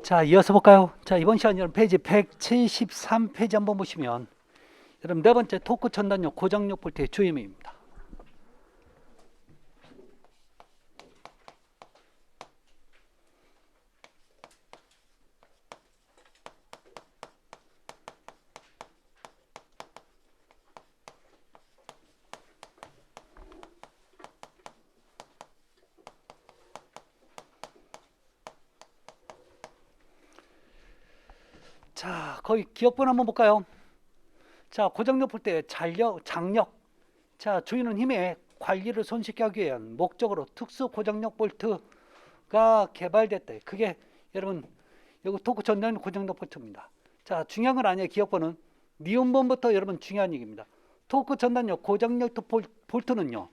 자, 이어서 볼까요? 자, 이번 시간 여러분 페이지 173페이지 한번 보시면 여러분 네 번째 토크 전단용 고장력 볼트의 주의미입니다. 자, 거기 기억번 한번 볼까요? 자, 고장력 볼트의 장력. 자, 주의는 힘의 관리를 손쉽게 하기 위한 목적으로 특수 고장력 볼트가 개발됐다. 그게 여러분 여기 토크 전단 고장력 볼트입니다. 자, 중요한 건 아니에요. 기억번은 니은번부터 여러분 중요한 얘기입니다. 토크 전단용 고장력 볼트는요.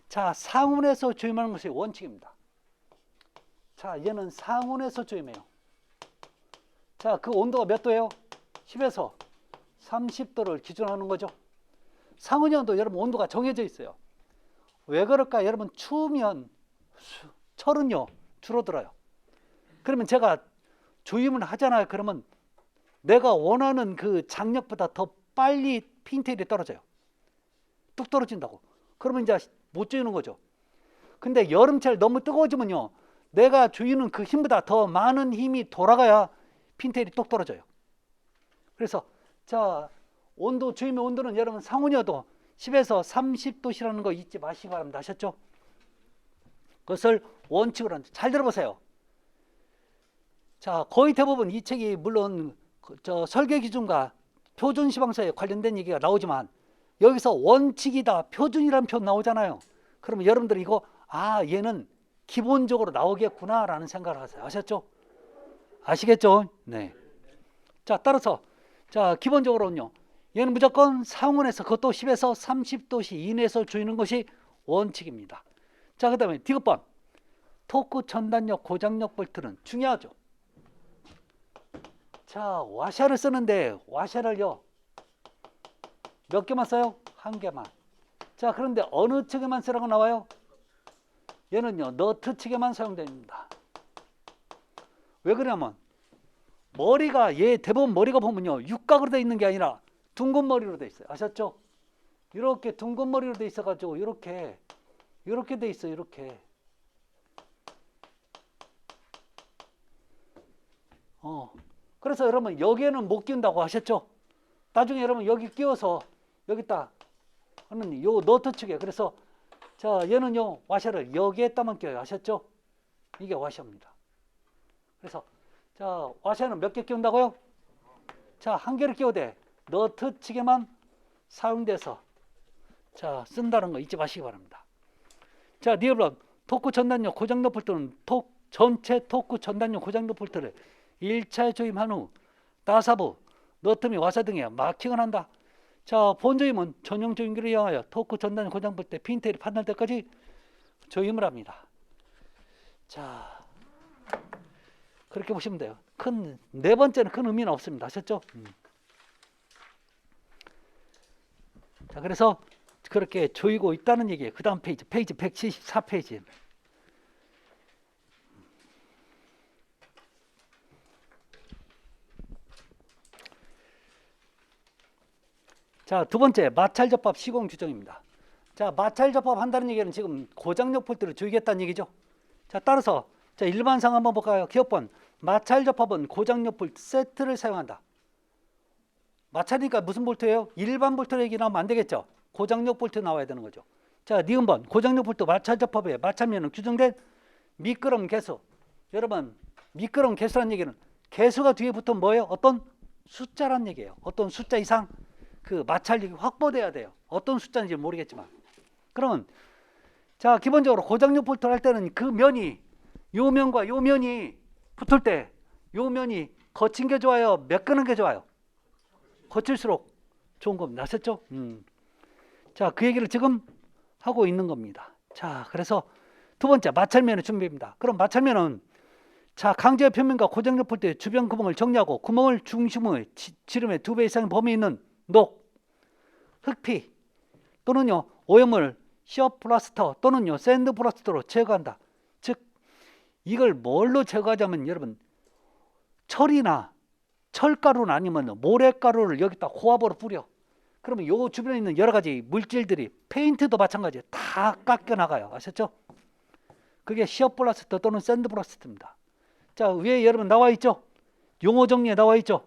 자, 상온에서 조임하는 것이 원칙입니다. 자, 얘는 상온에서 조임해요. 자, 그 온도가 몇 도예요? 10에서 30도를 기준으로 하는 거죠. 상온의 온도 여러분 온도가 정해져 있어요. 왜 그럴까? 여러분 추우면 철은요 줄어들어요. 그러면 제가 조임을 하잖아요. 그러면 내가 원하는 그 장력보다 더 빨리 핀테일이 떨어져요. 뚝 떨어진다고. 그러면 이제 못 조이는 거죠. 근데 여름철 너무 뜨거워지면요, 내가 조이는 그 힘보다 더 많은 힘이 돌아가야 핀테일이 똑 떨어져요. 그래서 자, 온도, 조임의 온도는 여러분 상온이어도 10에서 30도씨라는 거 잊지 마시기 바랍니다. 아셨죠? 그것을 원칙으로 한다. 잘 들어보세요. 자, 거의 대부분 이 책이 물론 저 설계 기준과 표준 시방서에 관련된 얘기가 나오지만 여기서 원칙이다, 표준이라는 표현 나오잖아요. 그러면 여러분들이 이거 얘는 기본적으로 나오겠구나 라는 생각을 하세요. 아셨죠? 아시겠죠? 네. 자, 따라서 자, 기본적으로는요, 얘는 무조건 상온에서 그것도 10에서 30도씨 이내에서 조이는 것이 원칙입니다. 자, 그 다음에 디귿번 토크 전단력 고장력 볼트는 중요하죠. 자, 와샤를 쓰는데 와샤를요 몇 개만 써요? 한 개만. 자, 그런데 어느 측에만 쓰라고 나와요? 얘는요 너트 측에만 사용됩니다. 왜 그러냐면 머리가 얘 대부분 머리가 보면요 육각으로 되어 있는 게 아니라 둥근 머리로 되어 있어요. 아셨죠? 이렇게 둥근 머리로 되어 있어 가지고 이렇게 되어 있어요. 이렇게. 그래서 여러분 여기에는 못 끼운다고 하셨죠? 나중에 여러분 여기 끼워서 여기다 하는 요 너트 측에, 그래서 자, 얘는요 와샤를 여기에다만 끼워요. 아셨죠? 이게 와샤입니다. 그래서 자, 와샤는 몇 개 끼운다고요? 자, 한 개를 끼워도 돼. 너트 측에만 사용돼서 자, 쓴다는 거 잊지 마시기 바랍니다. 자, 니어블 토크 전단용 고장력 볼트는 전체 토크 전단용 고장력 볼트를 1차에 조임한 후 나사부, 너트 및 와사 등에 마킹을 한다. 자, 본조임은 전용 조임기를 이용하여 토크 전단용 고장 볼트 핀테일이 판단될 때까지 조임을 합니다. 자, 그렇게 보시면 돼요. 네 번째는 큰 의미는 없습니다. 아셨죠? 자, 그래서 그렇게 조이고 있다는 얘기예요. 그 다음 페이지 174페이지. 자, 두 번째 마찰접합 시공 규정입니다. 자, 마찰접합 한다는 얘기는 지금 고장력 볼트를 조이겠다는 얘기죠. 자, 따라서 자, 일반상 한번 볼까요? 기억번 마찰접합은 고장력 볼트 세트를 사용한다. 마찰이니까 무슨 볼트예요? 일반 볼트 얘기 나오면 안 되겠죠. 고장력 볼트 나와야 되는 거죠. 자, 니은번 고장력 볼트 마찰접합에 마찰면은 규정된 미끄럼 개수. 여러분 미끄럼 개수란 얘기는 개수가 뒤에 붙으면 뭐예요? 어떤 숫자란 얘기예요. 어떤 숫자 이상 그 마찰력이 확보돼야 돼요. 어떤 숫자인지 모르겠지만. 그러면 자, 기본적으로 고장력 볼트를 할 때는 그 면이 요 면과 요 면이 붙을 때 요 면이 거친 게 좋아요? 매끄는 게 좋아요? 거칠수록 좋은 겁니다. 아셨죠? 자, 그 얘기를 지금 하고 있는 겁니다. 자, 그래서 두 번째 마찰면의 준비입니다. 그럼 마찰면은 자, 강제의 표면과 고장력 볼트의 주변 구멍을 정리하고 구멍을 중심의 지름의 2배 이상의 범위 있는 녹, 흑피 또는요 오염물 시어 플라스터 또는요 샌드 플라스터로 제거한다. 즉 이걸 뭘로 제거하자면 여러분 철이나 철가루나 아니면 모래가루를 여기다 고압으로 뿌려. 그러면 요 주변에 있는 여러 가지 물질들이, 페인트도 마찬가지예요. 다 깎여 나가요. 아셨죠? 그게 시어블라스트 또는 샌드블라스트입니다. 자, 위에 여러분 나와 있죠? 용어 정리에 나와 있죠?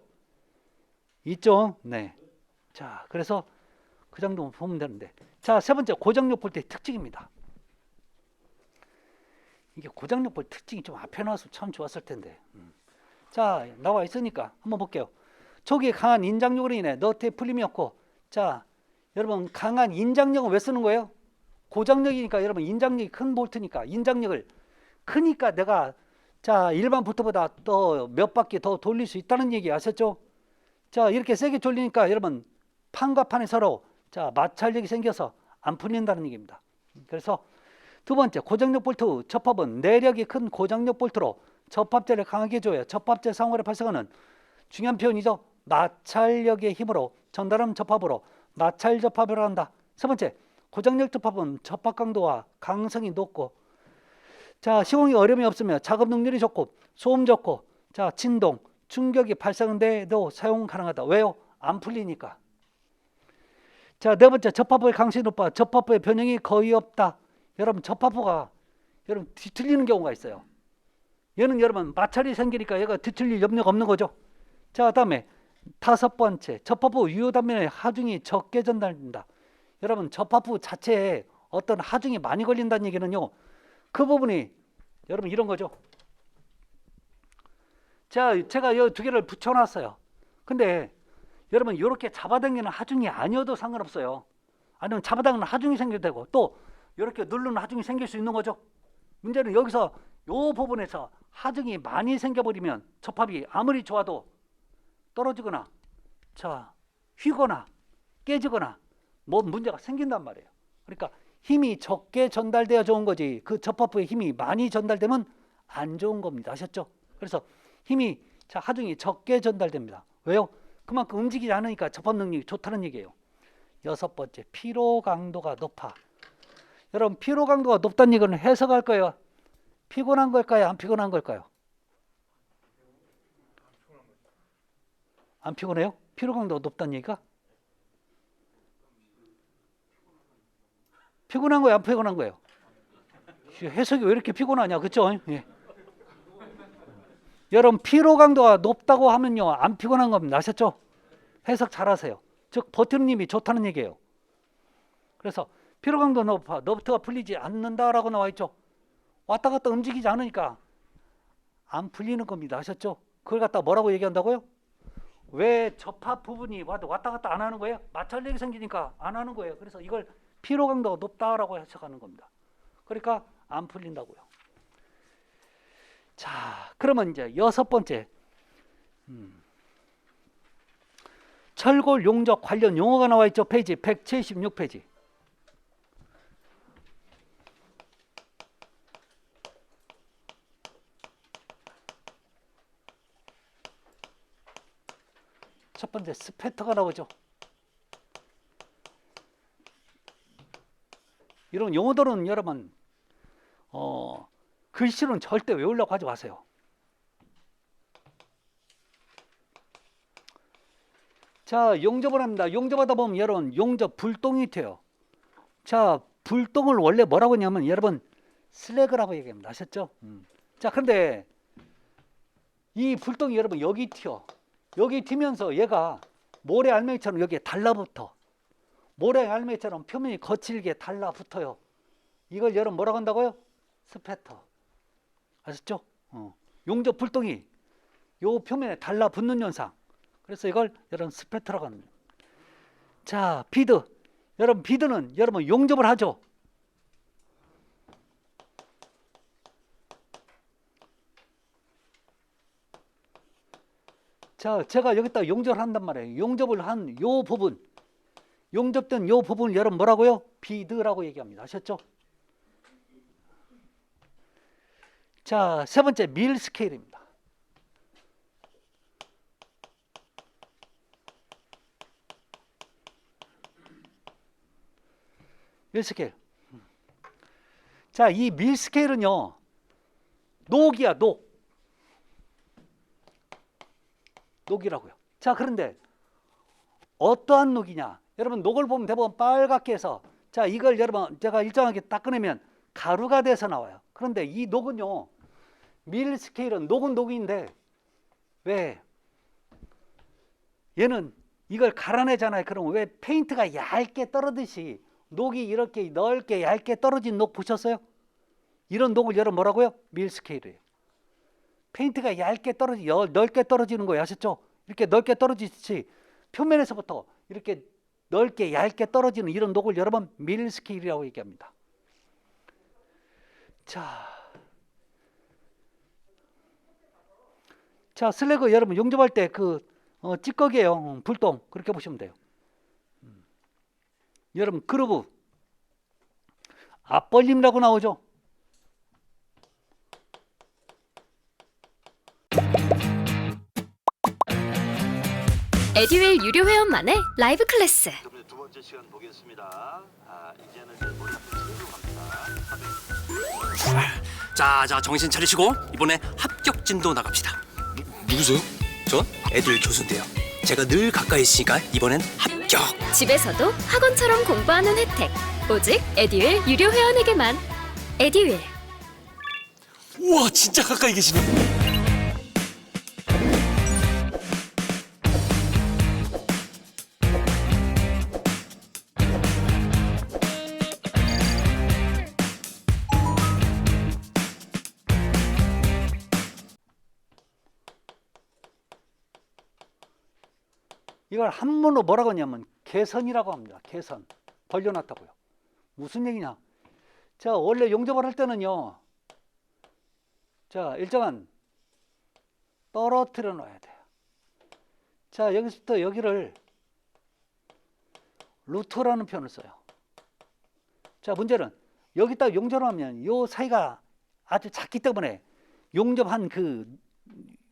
있죠? 네. 자, 그래서 그 정도만 보면 되는데. 자, 세 번째, 고장력 볼 때 특징입니다. 이게 고장력 볼 특징이 좀 앞에 나와서 참 좋았을 텐데. 자, 나와 있으니까 한번 볼게요. 초기에 강한 인장력으로 인해 너트의 풀림이 없고, 자, 여러분 강한 인장력은 왜 쓰는 거예요? 고장력이니까 여러분 인장력이 큰 볼트니까 인장력을 크니까 내가 자 일반 볼트보다 또 몇 바퀴 더 돌릴 수 있다는 얘기 아셨죠? 자, 이렇게 세게 돌리니까 여러분 판과 판이 서로 자 마찰력이 생겨서 안 풀린다는 얘기입니다. 그래서 두 번째, 고장력 볼트 접합은 내력이 큰 고장력 볼트로 접합제를 강하게 줘야 접합제 상호에 발생하는 중요한 표현이죠. 마찰력의 힘으로 전달하는 접합으로 마찰 접합을 한다. 세 번째, 고장력 접합은 접합 강도와 강성이 높고, 자 시공이 어려움이 없으며 작업 능률이 좋고 소음 좋고, 자 진동, 충격이 발생한데도 사용 가능하다. 왜요? 안 풀리니까. 자, 네 번째, 접합부의 강성이 높아 접합부의 변형이 거의 없다. 여러분 접합부가 여러분 뒤틀리는 경우가 있어요. 얘는 여러분 마찰이 생기니까 얘가 뒤틀릴 염려가 없는 거죠. 자, 다음에 다섯 번째, 접합부 유효 단면에 하중이 적게 전달된다. 여러분 접합부 자체에 어떤 하중이 많이 걸린다는 얘기는요, 그 부분이 여러분 이런 거죠. 자, 제가 이 두 개를 붙여놨어요. 근데 여러분 이렇게 잡아당기는 하중이 아니어도 상관없어요. 아니면 잡아당기는 하중이 생겨도 되고, 또 이렇게 누르는 하중이 생길 수 있는 거죠. 문제는 여기서 이 부분에서 하중이 많이 생겨버리면 접합이 아무리 좋아도 떨어지거나 자 휘거나 깨지거나 뭐 문제가 생긴단 말이에요. 그러니까 힘이 적게 전달되어 좋은 거지, 그 접합부에 힘이 많이 전달되면 안 좋은 겁니다. 아셨죠? 그래서 힘이 자 하중이 적게 전달됩니다. 왜요? 그만큼 움직이지 않으니까 접합 능력이 좋다는 얘기예요. 여섯 번째, 피로 강도가 높아. 여러분 피로 강도가 높다는 얘기는 해석할 거예요. 피곤한 걸까요? 안 피곤한 걸까요? 안 피곤해요? 피로 강도가 높다는 얘기가? 피곤한 거예요? 안 피곤한 거예요? 해석이 왜 이렇게 피곤하냐, 그렇죠? 예. 여러분 피로 강도가 높다고 하면요 안 피곤한 겁니다. 아셨죠? 해석 잘하세요. 즉 버티는 힘이 좋다는 얘기예요. 그래서 피로 강도 높아 너트가 풀리지 않는다라고 나와 있죠. 왔다 갔다 움직이지 않으니까 안 풀리는 겁니다. 아셨죠? 그걸 갖다 뭐라고 얘기한다고요? 왜 접합 부분이 와도 왔다 갔다 안 하는 거예요? 마찰력이 생기니까 안 하는 거예요. 그래서 이걸 피로 강도가 높다라고 해석하는 겁니다. 그러니까 안 풀린다고요. 자, 그러면 이제 여섯 번째, 철골 용접 관련 용어가 나와 있죠. 페이지 176페이지. 첫 번째 스패터가 나오죠. 이런 용어들은 여러분 글씨로는 절대 외우려고 하지 마세요. 자, 용접을 합니다. 용접하다 보면 여러분 용접 불똥이 튀어요. 자, 불똥을 원래 뭐라고 하냐면 여러분 슬래그라고 얘기합니다. 아셨죠? 자, 그런데 이 불똥이 여러분 여기 튀어. 여기 튀면서 얘가 모래 알맹이처럼 여기에 달라붙어. 모래 알맹이처럼 표면이 거칠게 달라붙어요. 이걸 여러분 뭐라고 한다고요? 스패터. 아셨죠? 용접 불똥이 요 표면에 달라붙는 현상. 그래서 이걸 여러분 스패터라고 합니다. 자, 비드. 여러분 비드는 여러분 용접을 하죠. 자, 제가 여기다 용접을 한단 말이에요. 용접을 한 요 부분, 용접된 요 부분을 여러분 뭐라고요? 비드라고 얘기합니다. 아셨죠? 자, 세 번째 밀 스케일입니다. 밀 스케일. 자, 이 밀 스케일은요, 녹이야, 녹. 녹이라고요. 자, 그런데 어떠한 녹이냐? 여러분 녹을 보면 대부분 빨갛게 해서, 자, 이걸 여러분 제가 일정하게 딱 꺼내면 가루가 돼서 나와요. 그런데 이 녹은요, 밀 스케일은 녹은 녹인데 왜 얘는 이걸 갈아내잖아요. 그러면 왜 페인트가 얇게 떨어듯이 녹이 이렇게 넓게 얇게 떨어진 녹 보셨어요? 이런 녹을 여러분 뭐라고요? 밀 스케일이에요. 페인트가 얇게 넓게 떨어지는 거예요. 아셨죠? 이렇게 넓게 떨어지듯이 표면에서부터 이렇게 넓게 얇게 떨어지는 이런 녹을 여러분 밀 스케일이라고 얘기합니다. 자, 슬래그 여러분 용접할 때 그 찌꺼기예요. 불똥 그렇게 보시면 돼요. 여러분 그루브 앞벌림이라고 나오죠. 에듀윌 유료 회원만의 라이브 클래스. 두 번째 시간 보겠습니다. 이제는 이제 머리 한번 갑니다. 자, 정신 차리시고 이번에 합격진도 나갑시다. 누구세요? 전 애들 교수인데요. 제가 늘 가까이 있으니까 이번엔 합격. 집에서도 학원처럼 공부하는 혜택. 오직 에듀윌 유료 회원에게만. 에듀윌. 우와, 진짜 가까이 계시네. 이걸 한문으로 뭐라고 하냐면 개선이라고 합니다. 개선. 벌려놨다고요. 무슨 얘기냐? 자, 원래 용접을 할 때는요, 자, 일정한 떨어뜨려 놔야 돼요. 자, 여기서부터 여기를 루트라는 표현을 써요. 자, 문제는 여기다 용접을 하면 요 사이가 아주 작기 때문에 용접한 그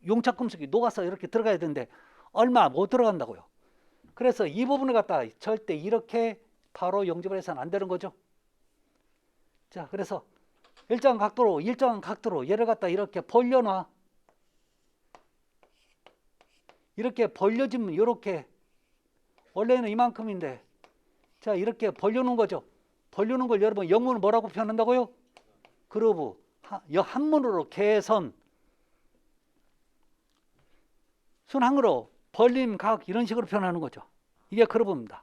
용착 금속이 녹아서 이렇게 들어가야 되는데 얼마 못 들어간다고요. 그래서 이 부분을 갖다 절대 이렇게 바로 용접을 해서는 안 되는 거죠. 자, 그래서 일정한 각도로 얘를 갖다 이렇게 벌려놔. 이렇게 벌려지면 이렇게 원래는 이만큼인데, 자, 이렇게 벌려놓은 거죠. 벌려놓은 걸 여러분 영문을 뭐라고 표현한다고요? 그루브. 한문으로 개선. 순항으로 벌림, 각 이런 식으로 표현하는 거죠. 이게 그루브입니다.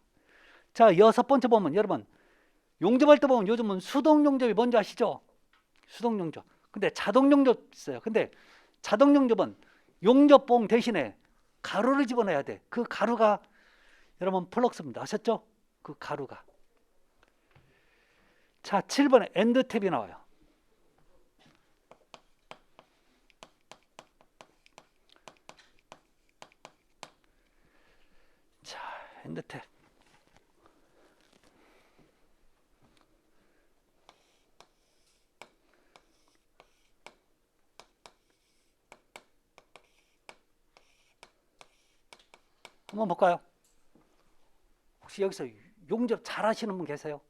자, 여섯 번째 보면 여러분 용접할 때 보면 요즘은 수동 용접이 뭔지 아시죠? 수동 용접. 근데 자동 용접 있어요. 근데 자동 용접은 용접봉 대신에 가루를 집어넣어야 돼. 그 가루가 여러분 플럭스입니다. 아셨죠? 그 가루가. 자, 7번에 엔드탭이 나와요. 자, 엔드탭. 한번 볼까요? 혹시 여기서 용접 잘 하시는 분 계세요?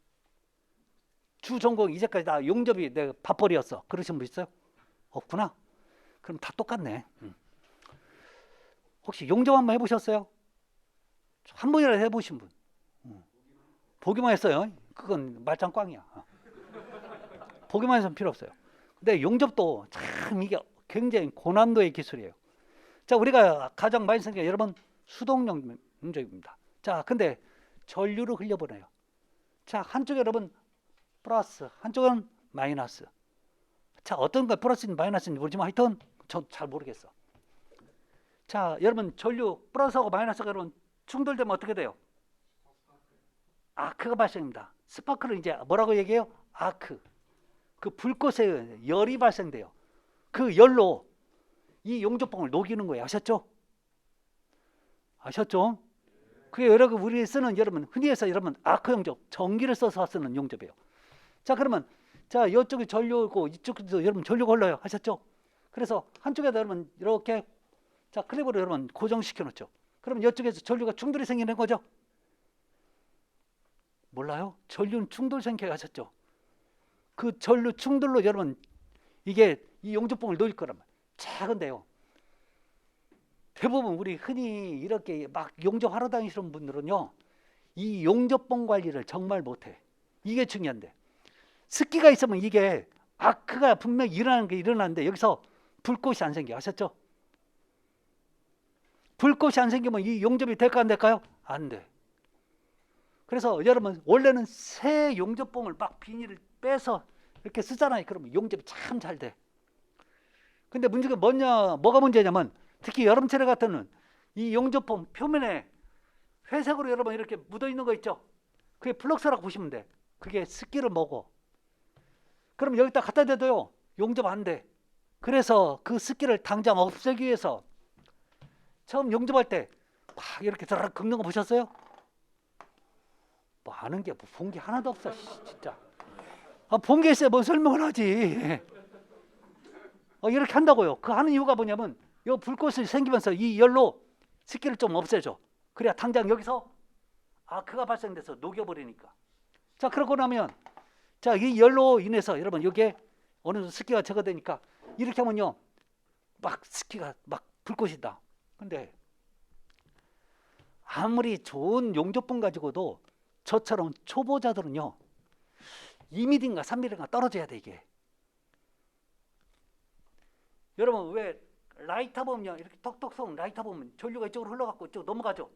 주 전공 이제까지 다 용접이 내 밥벌이였어. 그러신 분 있어요? 없구나. 그럼 다 똑같네. 혹시 용접 한번 해보셨어요? 한 번이라도 해보신 분? 보기만 했어요. 그건 말짱 꽝이야. 보기만 해서는 필요 없어요. 근데 용접도 참 이게 굉장히 고난도의 기술이에요. 자, 우리가 가장 많이 쓰는 게 여러분 수동 용접입니다. 자, 근데 전류를 흘려보내요. 자, 한쪽에 여러분 플러스, 한쪽은 마이너스. 자, 어떤 거 플러스인지 마이너스인지 모르지만 하여튼 저 잘 모르겠어. 자, 여러분 전류 플러스하고 마이너스가 여러분 충돌되면 어떻게 돼요? 아크가 발생입니다. 스파크를 이제 뭐라고 얘기해요? 아크. 그 불꽃에 열이 발생돼요. 그 열로 이 용접봉을 녹이는 거예요. 아셨죠? 아셨죠? 그게 여러분 우리 쓰는 여러분 흔히 해서 여러분 아크 용접, 전기를 써서 쓰는 용접이에요. 자, 그러면 자, 이쪽이 전류고 이쪽도 여러분 전류가 흘러요. 하셨죠? 그래서 한쪽에다 여러분 이렇게 자, 클립으로 여러분 고정시켜 놓죠. 그러면 이쪽에서 전류가 충돌이 생기는 거죠? 몰라요? 전류는 충돌 생겨요. 하셨죠? 그 전류 충돌로 여러분 이게 이 용접봉을 녹일 거란 말이에요. 작은데요. 대부분 우리 흔히 이렇게 막 용접하러 다니시는 분들은요, 이 용접봉 관리를 정말 못해. 이게 중요한데, 습기가 있으면 이게 아크가 분명히 일어나는 게 일어나는데 여기서 불꽃이 안 생겨. 아셨죠? 불꽃이 안 생기면 이 용접이 될까 안 될까요? 안 돼. 그래서 여러분 원래는 새 용접봉을 막 비닐을 빼서 이렇게 쓰잖아요. 그러면 용접이 참 잘 돼. 근데 문제가 뭐가 문제냐면, 특히 여름철에 같은 이 용접봉 표면에 회색으로 여러분 이렇게 묻어 있는 거 있죠? 그게 플럭스라고 보시면 돼. 그게 습기를 먹어. 그럼 여기다 갖다 대도요, 용접 안 돼. 그래서 그 습기를 당장 없애기 위해서 처음 용접할 때 막 이렇게 드르륵 긁는 거 보셨어요? 뭐 아는 게, 뭐 본 게 하나도 없어, 진짜. 본 게 있어야 뭐 설명을 하지. 이렇게 한다고요. 그 하는 이유가 뭐냐면, 이 불꽃이 생기면서 이 열로 습기를 좀 없애줘. 그래야 당장 여기서 아크가 발생돼서 녹여버리니까. 자, 그러고 나면, 자, 이 열로 인해서 여러분 여기에 어느 정도 습기가 제거되니까 이렇게 하면요, 막 습기가 막 불꽃이다. 근데 아무리 좋은 용접봉 가지고도 저처럼 초보자들은요, 2mm인가 3mm인가 떨어져야 돼, 이게. 여러분 왜 라이터 보면요, 이렇게 톡톡 쏘는 라이터 보면 전류가 이쪽으로 흘러갖고 이쪽 넘어가죠.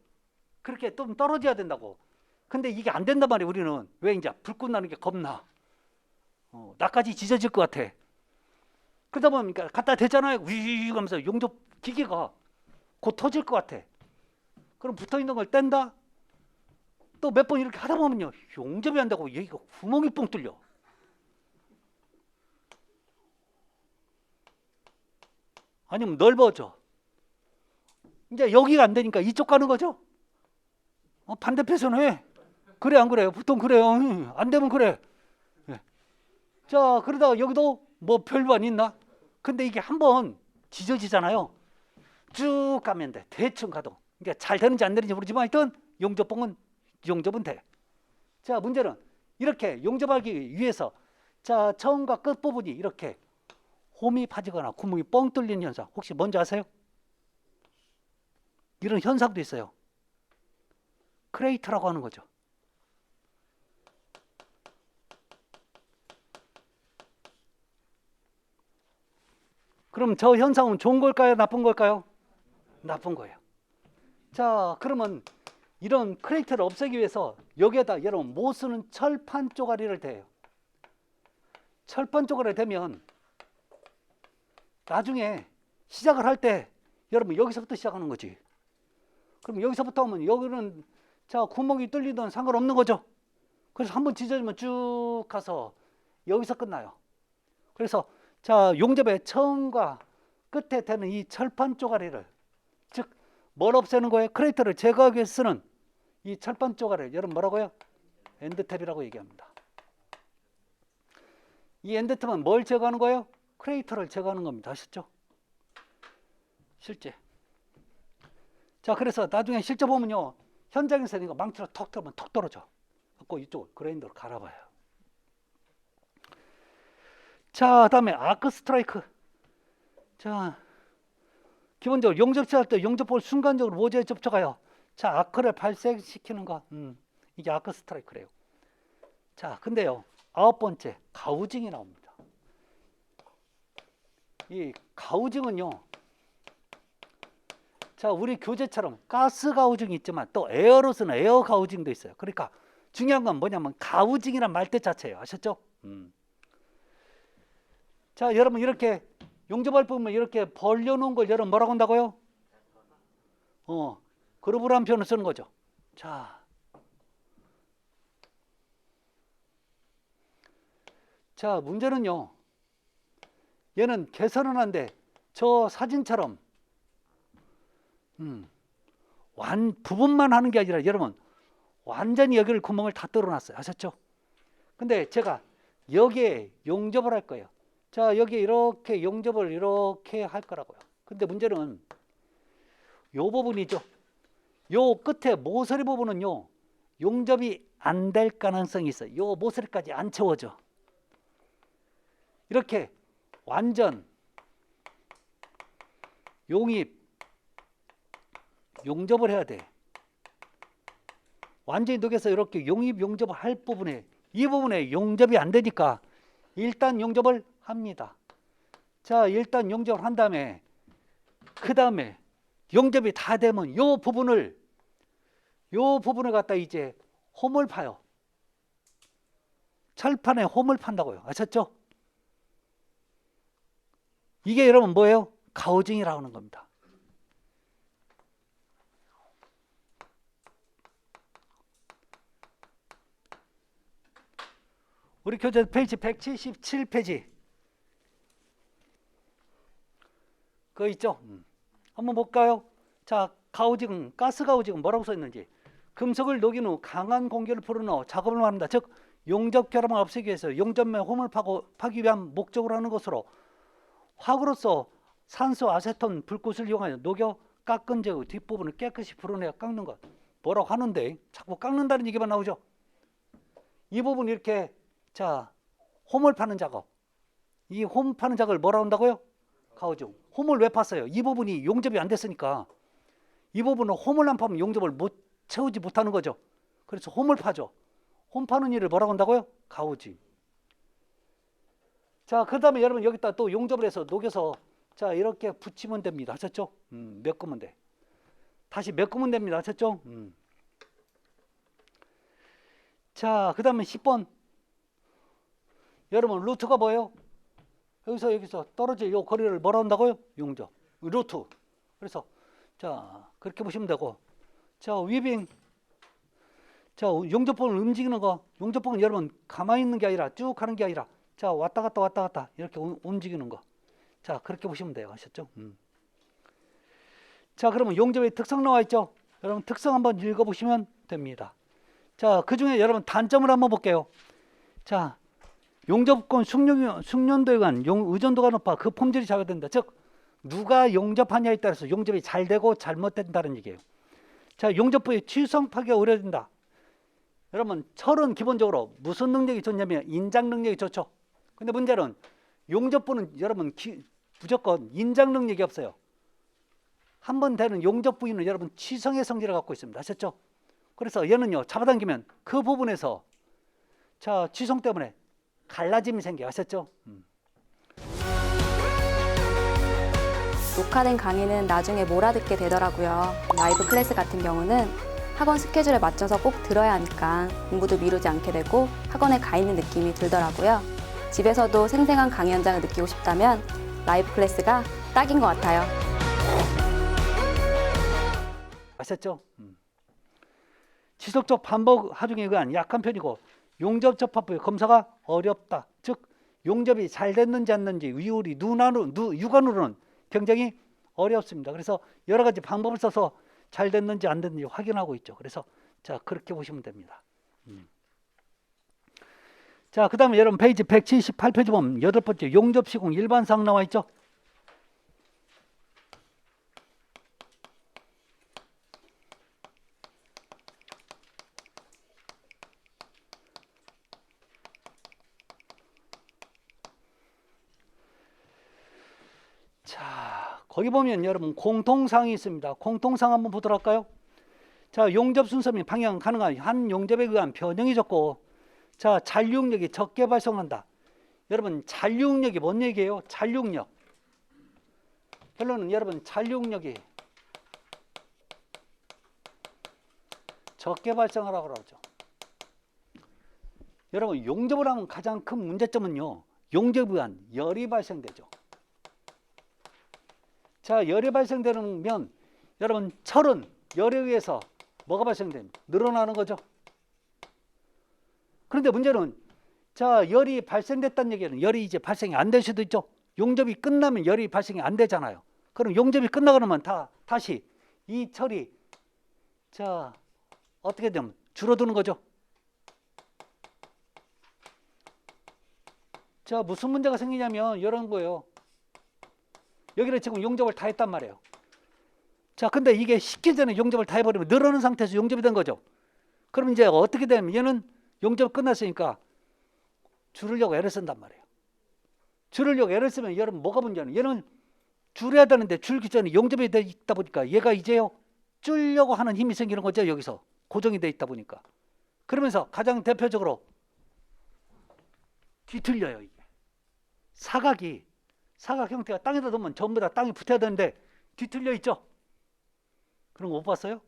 그렇게 좀 떨어져야 된다고. 근데 이게 안 된단 말이에요. 우리는 왜? 이제 불꽃 나는 게 겁나. 나까지 지져질 것 같아. 그러다 보니까 갖다 대잖아요. 위위위 하면서 용접 기계가 곧 터질 것 같아. 그럼 붙어있는 걸 뗀다. 또 몇 번 이렇게 하다 보면요, 용접이 안 되고 여기가 구멍이 뻥 뚫려. 아니면 넓어져. 이제 여기가 안 되니까 이쪽 가는 거죠. 반대편에서는 왜? 그래 안 그래요? 보통 그래요. 안 되면 그래. 자, 그러다가 여기도 뭐 별반 있나? 근데 이게 한번 지져지잖아요. 쭉 가면 돼. 대충 가도. 이게 잘 되는지 안 되는지 모르지만 하여튼 용접은 돼. 자, 문제는 이렇게 용접하기 위해서, 자, 처음과 끝 부분이 이렇게 홈이 파지거나 구멍이 뻥 뚫리는 현상, 혹시 뭔지 아세요? 이런 현상도 있어요. 크레이터라고 하는 거죠. 그럼 저 현상은 좋은 걸까요? 나쁜 걸까요? 나쁜 거예요. 자, 그러면 이런 크레이터를 없애기 위해서 여기에다 여러분 못 쓰는 철판 쪼가리를 대요. 철판 쪼가리를 대면 나중에 시작을 할 때 여러분 여기서부터 시작하는 거지. 그럼 여기서부터 하면 여기는, 자, 구멍이 뚫리든 상관없는 거죠. 그래서 한번 찢어지면 쭉 가서 여기서 끝나요. 그래서 자, 용접의 처음과 끝에 되는 이 철판 쪼가리를, 즉 뭘 없애는 거예요? 크레이터를 제거하기 위해서 쓰는 이 철판 쪼가리를 여러분 뭐라고요? 엔드탭이라고 얘기합니다. 이 엔드탭은 뭘 제거하는 거예요? 크레이터를 제거하는 겁니다. 아셨죠? 실제. 자, 그래서 나중에 실제 보면요, 현장에서 이거 망치로 톡 들으면 톡 떨어져. 갖고 이쪽을 그라인더로 갈아봐요. 자, 다음에 아크 스트라이크. 자, 기본적으로 용접할 때 용접봉을 순간적으로 모재에 접촉하여, 자, 아크를 발생시키는 거, 이게 아크 스트라이크래요. 자, 근데요, 9번째 가우징이 나옵니다. 이 가우징은요, 자, 우리 교재처럼 가스 가우징이 있지만 또 에어로스는 에어 가우징도 있어요. 그러니까 중요한 건 뭐냐면 가우징이란 말뜻 자체예요. 아셨죠? 자, 여러분 이렇게 용접할 부분을 이렇게 벌려놓은 걸 여러분 뭐라고 한다고요? 그루브라는 표현을 쓰는 거죠. 자, 문제는요, 얘는 개선은 한데 저 사진처럼 부분만 하는 게 아니라 여러분 완전히 여기를 구멍을 다 뚫어놨어요. 아셨죠? 근데 제가 여기에 용접을 할 거예요. 자, 여기에 이렇게 용접을 이렇게 할 거라고요. 근데 문제는 요 부분이죠. 요 끝에 모서리 부분은요, 용접이 안 될 가능성이 있어요. 요 모서리까지 안 채워져. 이렇게 완전 용입 용접을 해야 돼. 완전히 녹여서 이렇게 용입 용접을 할 부분에 이 부분에 용접이 안 되니까 일단 용접을 합니다. 자, 일단 용접을 한 다음에 그 다음에 용접이 다 되면 요 부분을 갖다 이제 홈을 파요. 철판에 홈을 판다고요. 아셨죠? 이게 여러분 뭐예요? 가우징이라고 하는 겁니다. 우리 교재 페이지 177페이지 그거 있죠? 한번 볼까요? 자, 가우징, 가스 가우징은 뭐라고 써 있는지. 금속을 녹인 후 강한 공기를 불어넣어 작업을 말합니다. 즉 용접 결함을 없애기 위해서 용접매 홈을 파기 위한 목적으로 하는 것으로 화구로서 산소 아세톤 불꽃을 이용하여 녹여 깎은 제후 뒷부분을 깨끗이 불어내어 깎는 것. 뭐라고 하는데 자꾸 깎는다는 얘기만 나오죠. 이 부분 이렇게 자 홈을 파는 작업. 이 홈 파는 작업을 뭐라고 한다고요? 가우징. 홈을 왜 팠어요? 이 부분이 용접이 안 됐으니까 이 부분은 홈을 안 파면 용접을 채우지 못하는 거죠. 그래서 홈을 파죠. 홈 파는 일을 뭐라고 한다고요? 가우징. 자, 그 다음에 여러분 여기다 또 용접을 해서 녹여서 자 이렇게 붙이면 됩니다. 하셨죠? 메꾸면 돼. 다시 메꾸면 됩니다. 하셨죠? 자, 그 다음에 10번 여러분 루트가 뭐예요? 여기서 떨어질 요 거리를 뭐라 한다고요? 용접. 루트. 그래서 자 그렇게 보시면 되고 자 위빙 자 용접봉을 움직이는 거 용접봉은 여러분 가만히 있는 게 아니라 쭉 하는 게 아니라 자 왔다 갔다 이렇게 움직이는 거. 자 그렇게 보시면 돼요. 아셨죠? 자 그러면 용접의 특성 나와 있죠? 여러분 특성 한번 읽어보시면 됩니다. 자 그중에 여러분 단점을 한번 볼게요. 자 용접권 숙련도에 관한 의존도가 높아 그 품질이 좌우된다. 즉 누가 용접하냐에 따라서 용접이 잘 되고 잘못된다는 얘기예요. 자 용접부의 취성 파괴가 우려된다. 여러분 철은 기본적으로 무슨 능력이 좋냐면 인장 능력이 좋죠. 근데 문제는 용접부는 여러분 무조건 인장 능력이 없어요. 한 번 되는 용접 부위는 여러분 취성의 성질을 갖고 있습니다. 아셨죠? 그래서 얘는요 잡아당기면 그 부분에서 자 취성 때문에 갈라짐이 생겨요. 아셨죠? 녹화된 강의는 나중에 몰아듣게 되더라고요. 라이브 클래스 같은 경우는 학원 스케줄에 맞춰서 꼭 들어야 하니까 공부도 미루지 않게 되고 학원에 가 있는 느낌이 들더라고요. 집에서도 생생한 강의 현장을 느끼고 싶다면 라이브 클래스가 딱인 것 같아요. 아셨죠? 지속적 반복 하중에 의한 약한 편이고 용접 접합부의 검사가 어렵다. 즉 용접이 잘 됐는지 안 됐는지 위율이 육안으로는 굉장히 어렵습니다. 그래서 여러 가지 방법을 써서 잘 됐는지 안 됐는지 확인하고 있죠. 그래서 자 그렇게 보시면 됩니다. 자 그 다음에 여러분 페이지 178페이지 보면 8번째 용접 시공 일반사항 나와 있죠. 자, 거기 보면 여러분 공통사항이 있습니다. 공통사항 한번 보도록 할까요? 자, 용접 순서 및 방향 가능한 한 용접에 의한 변형이 적고 자, 잔류력이 적게 발생한다. 여러분 잔류력이 뭔 얘기예요? 잔류력. 결론은 여러분 잔류력이 적게 발생하라고 그러죠. 여러분 용접을 하면 가장 큰 문제점은요. 용접에 의한 열이 발생되죠. 자, 열이 발생되면 여러분 철은 열에 의해서 뭐가 발생됩니까? 늘어나는 거죠. 그런데 문제는 자, 열이 발생됐다는 얘기는 열이 이제 발생이 안 될 수도 있죠. 용접이 끝나면 열이 발생이 안 되잖아요. 그럼 용접이 끝나고 나면 다시 이 철이 자, 어떻게 되면 줄어드는 거죠. 자, 무슨 문제가 생기냐면 이런 거예요. 여기는 지금 용접을 다 했단 말이에요. 자, 근데 이게 식기 전에 용접을 다 해버리면 늘어난 상태에서 용접이 된 거죠. 그럼 이제 어떻게 되면 얘는 용접 끝났으니까 줄으려고 애를 쓴단 말이에요. 줄으려고 애를 쓰면 여러분 뭐가 문제는 얘는 줄여야 되는데 줄기 전에 용접이 돼 있다 보니까 얘가 이제요 줄려고 하는 힘이 생기는 거죠. 여기서 고정이 돼 있다 보니까. 그러면서 가장 대표적으로 뒤틀려요. 이게 사각 형태가 땅에다 놓으면 전부 다 땅이 붙어야 되는데 뒤틀려 있죠. 그런 거 못 봤어요?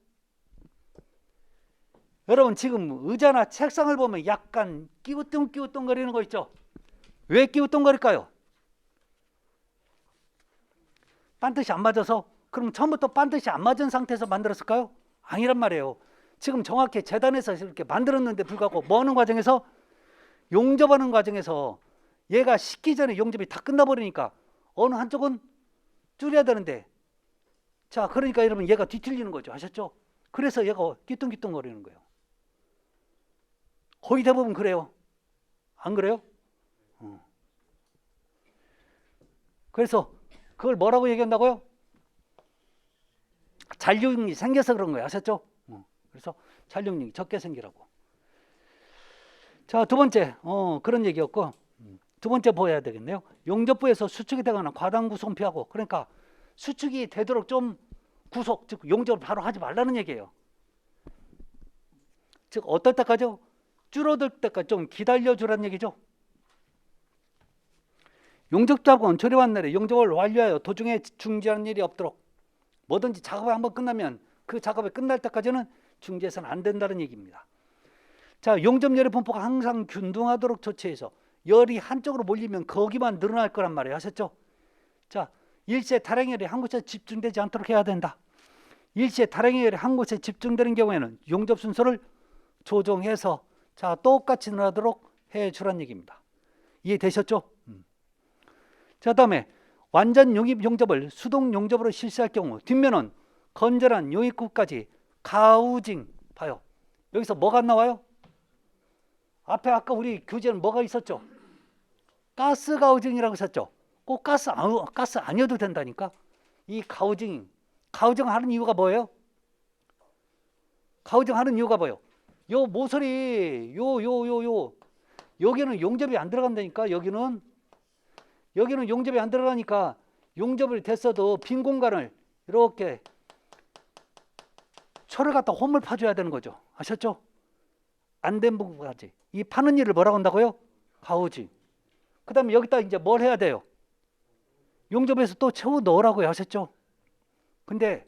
여러분 지금 의자나 책상을 보면 약간 끼우뚱끼우뚱거리는 거 있죠. 왜 끼우뚱거릴까요? 반드시 안 맞아서? 그럼 처음부터 반드시 안 맞은 상태에서 만들었을까요? 아니란 말이에요. 지금 정확히 재단에서 이렇게 만들었는데 불구하고 뭐 하는 과정에서, 용접하는 과정에서 얘가 식기 전에 용접이 다 끝나버리니까 어느 한쪽은 줄여야 되는데, 자 그러니까 여러분 얘가 뒤틀리는 거죠. 아셨죠? 그래서 얘가 끼뚱끼뚱거리는 거예요. 거의 대부분 그래요. 안 그래요? 그래서 그걸 뭐라고 얘기한다고요? 잔류능이 생겨서 그런 거예요. 아셨죠? 그래서 잔류능이 적게 생기라고. 자, 두 번째, 그런 얘기였고, 두 번째 보여야 되겠네요. 용접부에서 수축이 되거나 과당 구성피하고, 그러니까 수축이 되도록 좀 구속, 즉 용접을 바로 하지 말라는 얘기예요. 즉 어떨 때까지요? 줄어들 때까지 좀 기다려주라는 얘기죠. 용접작업은 조립한 날에 용접을 완료하여 도중에 중지하는 일이 없도록, 뭐든지 작업이 한번 끝나면 그 작업이 끝날 때까지는 중지해서는 안 된다는 얘기입니다. 자, 용접열의 분포가 항상 균등하도록 조치해서 열이 한쪽으로 몰리면 거기만 늘어날 거란 말이에요. 아셨죠? 자, 일시에 다량의 열이 한 곳에 집중되지 않도록 해야 된다. 일시에 다량의 열이 한 곳에 집중되는 경우에는 용접 순서를 조정해서 자 똑같이 늘어나도록 해주란 얘기입니다. 이해되셨죠? 자, 다음에 완전 용입 용접을 수동 용접으로 실시할 경우 뒷면은 건전한 용입구까지 가우징. 봐요. 여기서 뭐가 나와요? 앞에 아까 우리 교재는 뭐가 있었죠? 가스 가우징이라고 했었죠. 꼭 가스 아니어도 된다니까. 이 가우징 하는 이유가 뭐예요? 가우징 하는 이유가 뭐예요? 요 모서리 여기는 용접이 안 들어간다니까. 여기는 용접이 안 들어가니까 용접을 됐어도 빈 공간을 이렇게 철을 갖다 홈을 파줘야 되는 거죠. 아셨죠? 안 된 부분까지. 이 파는 일을 뭐라고 한다고요? 가우징. 그 다음에 여기다 이제 뭘 해야 돼요? 용접해서 또 채워 넣으라고요. 아셨죠? 근데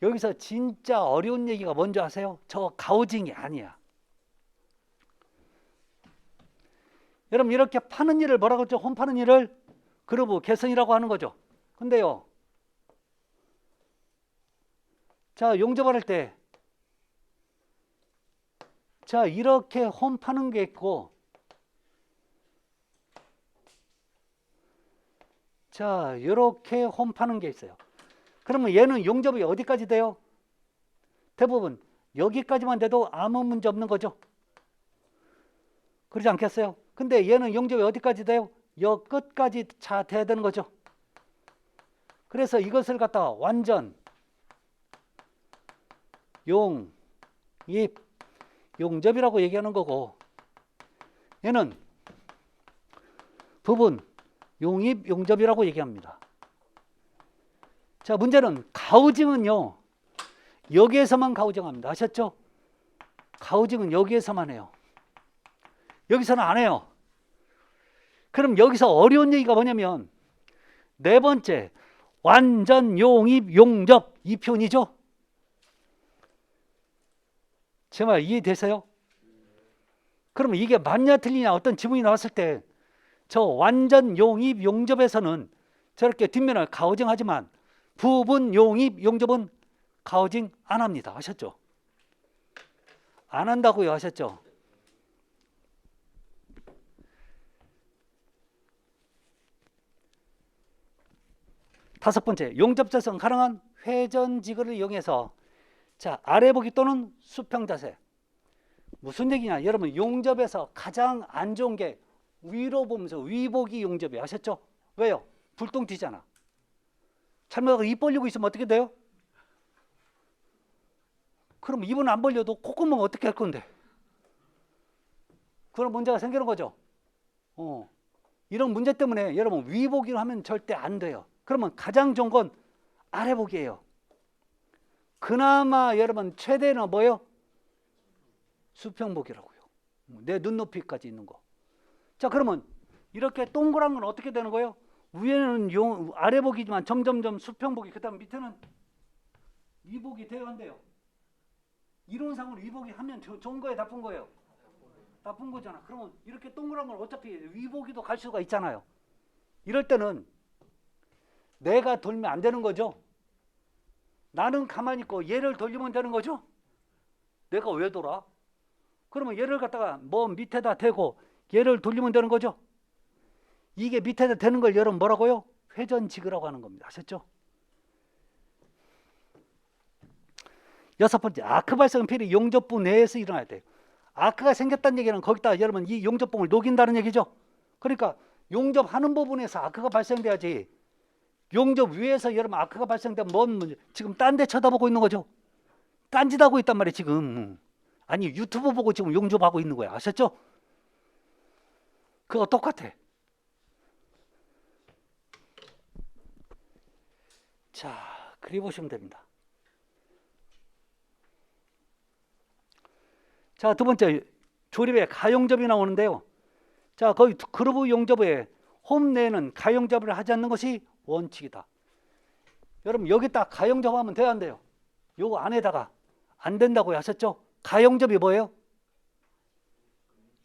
여기서 진짜 어려운 얘기가 뭔지 아세요? 저 가우징이 아니야. 여러분 이렇게 파는 일을 뭐라고 했죠? 홈 파는 일을 그루브 개선이라고 하는 거죠. 근데요, 자 용접을 할 때 자 이렇게 홈 파는 게 있고, 자 이렇게 홈 파는 게 있어요. 그러면 얘는 용접이 어디까지 돼요? 대부분 여기까지만 돼도 아무 문제 없는 거죠. 그러지 않겠어요? 근데 얘는 용접이 어디까지 돼요? 여 끝까지 자 돼야 되는 거죠. 그래서 이것을 갖다가 완전 용입 용접이라고 얘기하는 거고, 얘는 부분 용입 용접이라고 얘기합니다. 자, 문제는 가우징은요 여기에서만 가우징합니다. 아셨죠? 가우징은 여기에서만 해요. 여기서는 안 해요. 그럼 여기서 어려운 얘기가 뭐냐면 네 번째, 완전 용입 용접, 이 표현이죠. 제 말 이해되세요? 그러면 이게 맞냐 틀리냐 어떤 지문이 나왔을 때 저 완전 용입 용접에서는 저렇게 뒷면을 가우징하지만 부분 용입 용접은 가우징 안 합니다. 아셨죠? 안 한다고요. 아셨죠? 다섯 번째, 용접자성 가능한 회전지그를 이용해서 자 아래 보기 또는 수평 자세. 무슨 얘기냐? 여러분 용접에서 가장 안 좋은 게 위로 보면서 위보기 용접이. 아셨죠? 왜요? 불똥 튀잖아. 잘못하고 입 벌리고 있으면 어떻게 돼요? 그럼 입은 안 벌려도 콧구멍 어떻게 할 건데? 그런 문제가 생기는 거죠. 이런 문제 때문에 여러분 위보기로 하면 절대 안 돼요. 그러면 가장 좋은 건 아래 보기예요. 그나마 여러분 최대는 뭐예요? 수평목이라고요. 내 눈높이까지 있는 거. 자, 그러면 이렇게 동그란 건 어떻게 되는 거예요? 위에는 아래복이지만 점점점 수평복이, 그 다음 밑에는 위복이 되어야 한대요. 이론상으로 위복이 하면 좋은 거예요, 나쁜 거예요? 나쁜 거잖아. 그러면 이렇게 동그란 건 어차피 위복이도 갈 수가 있잖아요. 이럴 때는 내가 돌면 안 되는 거죠. 나는 가만히 있고 얘를 돌리면 되는 거죠. 내가 왜 돌아? 그러면 얘를 갖다가 뭐 밑에다 대고 얘를 돌리면 되는 거죠. 이게 밑에다 대는 걸 여러분 뭐라고요? 회전지그라고 하는 겁니다. 아셨죠? 여섯 번째, 아크 발생은 필히 용접부 내에서 일어나야 돼요. 아크가 생겼다는 얘기는 거기다 여러분 이 용접봉을 녹인다는 얘기죠. 그러니까 용접하는 부분에서 아크가 발생돼야지, 용접 위에서 여러분 아크가 발생되면 뭔 문제? 지금 딴 데 쳐다보고 있는 거죠. 딴짓하고 있단 말이에요 지금. 아니 유튜브 보고 지금 용접하고 있는 거야. 아셨죠? 그거 똑같아. 자, 그리 보시면 됩니다. 자, 두 번째, 조립에 가용접이 나오는데요. 자, 거기 그루브 용접에 홈 내에는 가용접을 하지 않는 것이 원칙이다. 여러분 여기다 가용접하면 돼야 안 돼요? 요거 안에다가 안 된다고 하셨죠? 가용접이 뭐예요?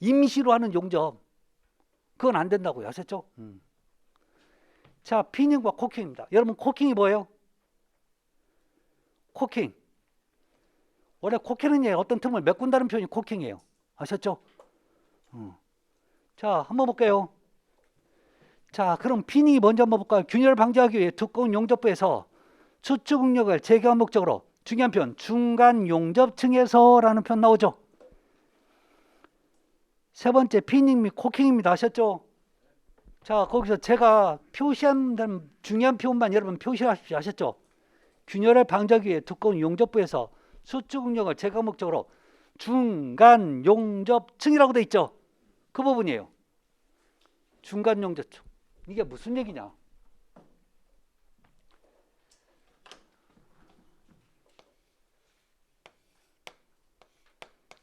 임시로 하는 용접. 그건 안 된다고 하셨죠? 자, 피닝과 코킹입니다. 여러분 코킹이 뭐예요? 코킹. 원래 코킹은 어떤 틈을 메꾼다는 표현이 코킹이에요. 아셨죠? 자, 한번 볼게요. 자, 그럼 피닝이 먼저 한번 볼까요? 균열을 방지하기 위해 두꺼운 용접부에서 수축 응력을 제거한 목적으로, 중요한 표현, 중간 용접층에서라는 표현 나오죠. 세 번째, 피닝 및 코킹입니다. 아셨죠? 자, 거기서 제가 표시한 중요한 표현만 여러분 표시하십시오. 아셨죠? 균열을 방지하기 위해 두꺼운 용접부에서 수축 응력을 제거한 목적으로 중간 용접층이라고 돼 있죠. 그 부분이에요. 중간 용접층. 이게 무슨 얘기냐?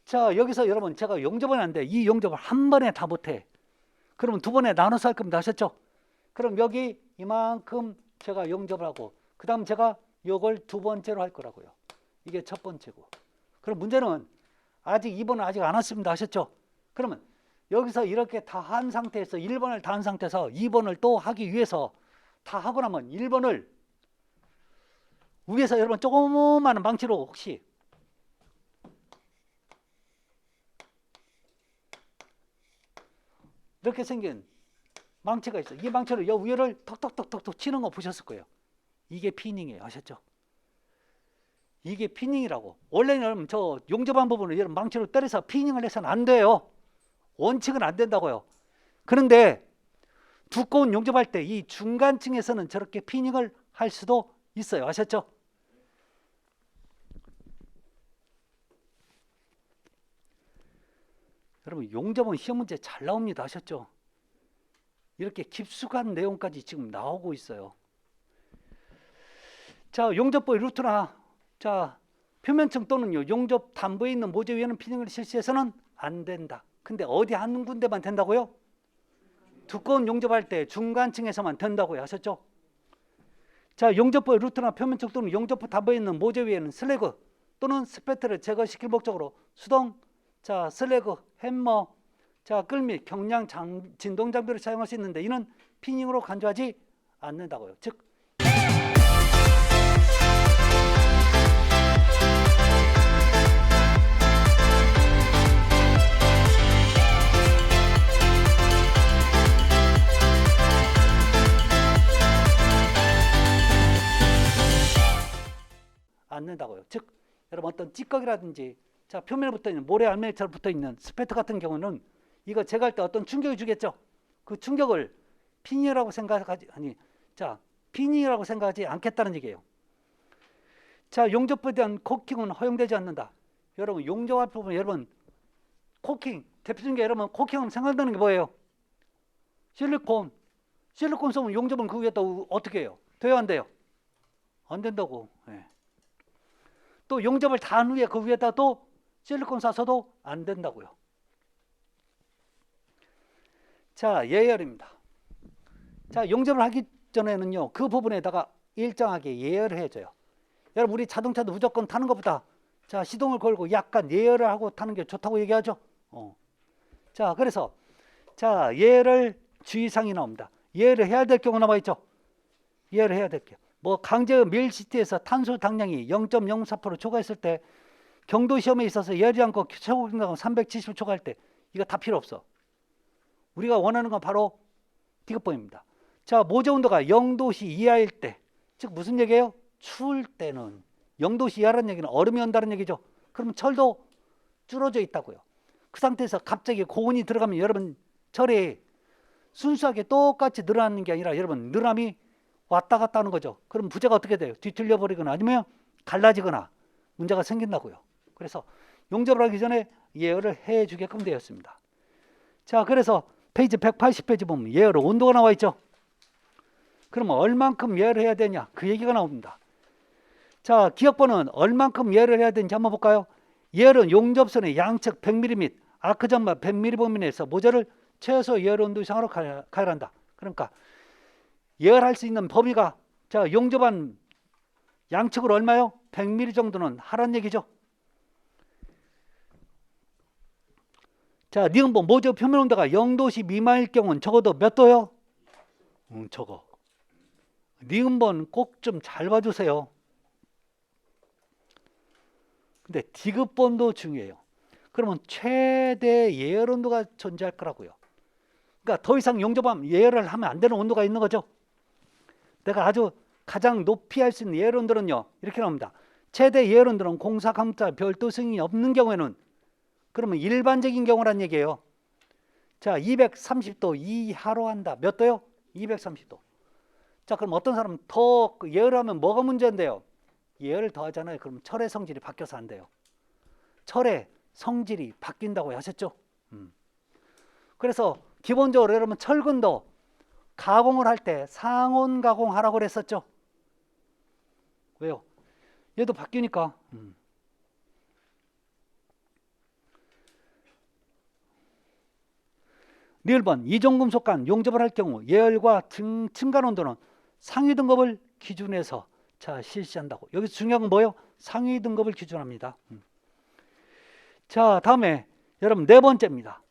자, 여기서 여러분 제가 용접은 하는데 이 용접을 한 번에 다 못해. 그러면 두 번에 나눠서 할 겁니다. 아셨죠? 그럼 여기 이만큼 제가 용접을 하고 그 다음 제가 이걸 두 번째로 할 거라고요. 이게 첫 번째고. 그럼 문제는 아직 2번은 아직 안 왔습니다. 아셨죠? 그러면 여기서 이렇게 다 한 상태에서 1번을 다 한 상태에서 2번을 또 하기 위해서 다 하고 나면 1번을 위에서 여러분 조그마한 망치로 혹시 이렇게 생긴 망치가 있어요. 이 망치로 이 위를 톡톡톡톡 치는 거 보셨을 거예요. 이게 피닝이에요. 아셨죠? 이게 피닝이라고. 원래는 여러분 저 용접한 부분을 여러분 망치로 때려서 피닝을 해서는 안 돼요. 원칙은 안 된다고요. 그런데 두꺼운 용접할 때 이 중간층에서는 저렇게 피닝을 할 수도 있어요. 아셨죠? 여러분 용접은 시험 문제 잘 나옵니다. 아셨죠? 이렇게 깊숙한 내용까지 지금 나오고 있어요. 자, 용접부의 루트나 자 표면층 또는요 용접 담보에 있는 모재 위에는 피닝을 실시해서는 안 된다. 근데 어디 한 군데만 된다고요? 두꺼운 용접할 때 중간층에서만 된다고요. 아셨죠? 자, 용접부의 루트나 표면층 또는 용접부 담보에 있는 모재 위에는 슬래그 또는 스패트를 제거시킬 목적으로 수동, 자 슬래그, 햄머, 자 끌미, 경량 진동 장비를 사용할 수 있는데 이는 피닝으로 간주하지 않는다고요. 즉 않는다고요. 즉 여러분 어떤 찌꺼기라든지 자 표면에 붙어있는 모래 알맹이처럼 붙어있는 스패트 같은 경우는 이거 제거할 때 어떤 충격이 주겠죠. 그 충격을 피닝이라고 생각하지 피닝이라고 생각하지 않겠다는 얘기예요. 자, 용접부에 대한 코킹은 허용되지 않는다. 여러분 용접할 부분 여러분 코킹 대표적인 게 여러분 코킹하면 생각나는 게 뭐예요? 실리콘 쓰면 용접은 그 위에다 어떻게 해요? 돼요 안 돼요? 안 된다고. 네. 또 용접을 다 한 후에 그 위에다 또 실리콘 쏴서도 안 된다고요. 자, 예열입니다. 자, 용접을 하기 전에는요, 그 부분에다가 일정하게 예열을 해줘요. 여러분, 우리 자동차도 무조건 타는 것보다 자, 시동을 걸고 약간 예열을 하고 타는 게 좋다고 얘기하죠. 자, 그래서 자, 예열 주의사항이 나옵니다. 예열을 해야 될 경우 나와 있죠. 예열을 해야 될 게. 뭐 강제 밀시티에서 탄소 당량이 0.04% 초과했을 때 경도 시험에 있어서 예열이 않고 최고 경도가 370 초과할 때 이거 다 필요 없어. 우리가 원하는 건 바로 디귿봉입니다. 자, 모재 온도가 0도씨 이하일 때, 즉 무슨 얘기예요? 추울 때는 0도씨 이하라는 얘기는 얼음이 온다는 얘기죠. 그러면 철도 줄어져 있다고요. 그 상태에서 갑자기 고온이 들어가면 여러분 철이 순수하게 똑같이 늘어나는 게 아니라 여러분 늘어남이 왔다 갔다 하는 거죠. 그럼 부재가 어떻게 돼요? 뒤틀려 버리거나 아니면 갈라지거나 문제가 생긴다고요. 그래서 용접을 하기 전에 예열을 해 주게끔 되었습니다. 자, 그래서 페이지 180페이지 보면 예열 온도가 나와 있죠. 그러면 얼만큼 예열을 해야 되냐? 그 얘기가 나옵니다. 자, 기억번은 얼만큼 예열을 해야 되는지 한번 볼까요? 예열은 용접선의 양측 100mm 및 아크 전반 100mm 범위 내에서 모재를 최소 예열 온도 이상으로 가열한다. 그러니까 예열할 수 있는 범위가 자, 용접한 양측으로 얼마요? 100mm 정도는 하란 얘기죠. 자, 니은본 모재 표면 온도가 0도씨 미만일 경우는 적어도 몇 도요? 적어. 니은본 꼭 좀 잘 봐주세요. 근데 디귿본도 중요해요. 그러면 최대 예열 온도가 존재할 거라고요. 그러니까 더 이상 용접하면 예열을 하면 안 되는 온도가 있는 거죠. 내가 아주 가장 높이 할 수 있는 예열 온도는요, 이렇게 나옵니다. 최대 예열 온도는 공사 감자 별도 승인이 없는 경우에는 그러면 일반적인 경우란 얘기예요. 자, 230도 이하로 한다. 몇 도요? 230도. 자, 그럼 어떤 사람은 더 예열하면 뭐가 문제인데요? 예열을 더 하잖아요. 그럼 철의 성질이 바뀌어서 안 돼요. 철의 성질이 바뀐다고 하셨죠? 그래서 기본적으로 여러분 철근도 가공을 할 때 상온 가공하라고 그랬었죠. 왜요? 얘도 바뀌니까. 1번 이종금속 간 용접을 할 경우 예열과 층간 온도는 상위 등급을 기준해서 자, 실시한다고. 여기서 중요한 건 뭐예요? 상위 등급을 기준합니다. 자, 다음에 여러분 네 번째입니다.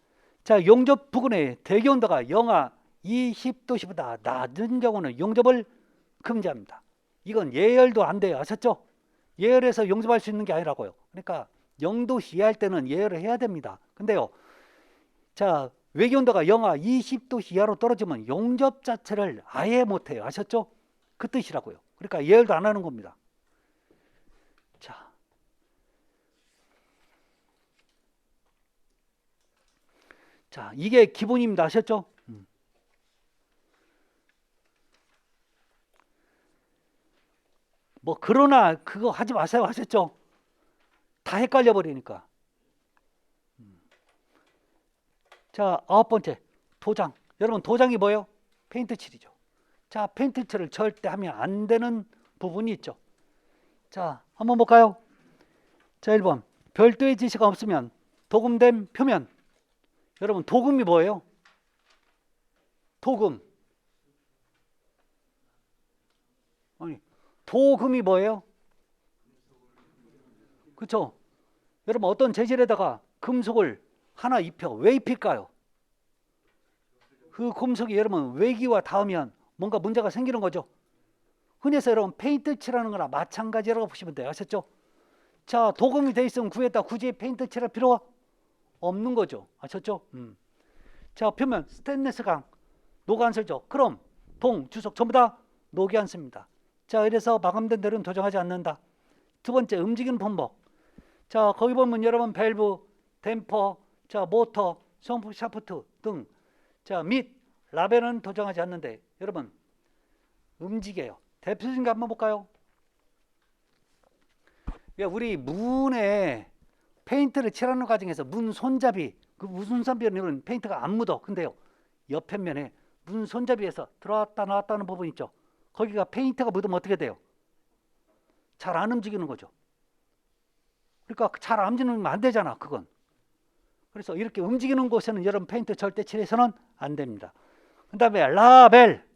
자, 용접 부근의 대기 온도가 영하 20도씨보다 낮은 경우는 용접을 금지합니다. 이건 예열도 안 돼요. 아셨죠? 예열해서 용접할 수 있는 게 아니라고요. 그러니까 0도씨 이하일 때는 예열을 해야 됩니다. 근데요, 자, 외기 온도가 영하 20도씨 이하로 떨어지면 용접 자체를 아예 못해요. 아셨죠? 그 뜻이라고요. 그러니까 예열도 안 하는 겁니다. 자, 이게 기본입니다. 아셨죠? 뭐 그러나 그거 하지 마세요. 하셨죠? 다 헷갈려 버리니까. 자, 9번째 도장. 여러분 도장이 뭐예요? 페인트 칠이죠. 자, 페인트 칠을 절대 하면 안 되는 부분이 있죠. 자, 한번 볼까요? 자, 1번 별도의 지시가 없으면 도금된 표면. 여러분 도금이 뭐예요? 도금. 아니, 도금이 뭐예요? 그렇죠? 여러분 어떤 재질에다가 금속을 하나 입혀. 왜 입힐까요? 그 금속이 여러분 외기와 닿으면 뭔가 문제가 생기는 거죠. 흔해서 여러분 페인트 칠하는 거나 마찬가지라고 보시면 돼요. 아셨죠? 자, 도금이 돼 있으면 구에다 굳이 페인트 칠할 필요가 없는 거죠. 아셨죠? 자, 표면 스테인리스 강 녹아 안 슬죠. 그럼 동, 주석 전부 다 녹이 않습니다. 자, 이래서 마감된 대로는 도정하지 않는다. 두 번째 움직이는 범벅. 자, 거기 보면 여러분 밸브, 댐퍼, 자, 모터, 성폭 샤프트 등, 자, 및 라벨은 도정하지 않는데 여러분 움직여요. 대표적인 거 한번 볼까요? 우리 문에 페인트를 칠하는 과정에서 문 손잡이, 그 문 손잡이는 페인트가 안 묻어. 근데요, 옆에 면에 문 손잡이에서 들어왔다 나왔다 하는 부분 있죠. 거기가 페인트가 묻으면 어떻게 돼요? 잘 안 움직이는 거죠. 그러니까 잘 안 움직이면 안 되잖아, 그건. 그래서 이렇게 움직이는 곳에는 여러분 페인트 절대 칠해서는 안 됩니다. 그 다음에 라벨.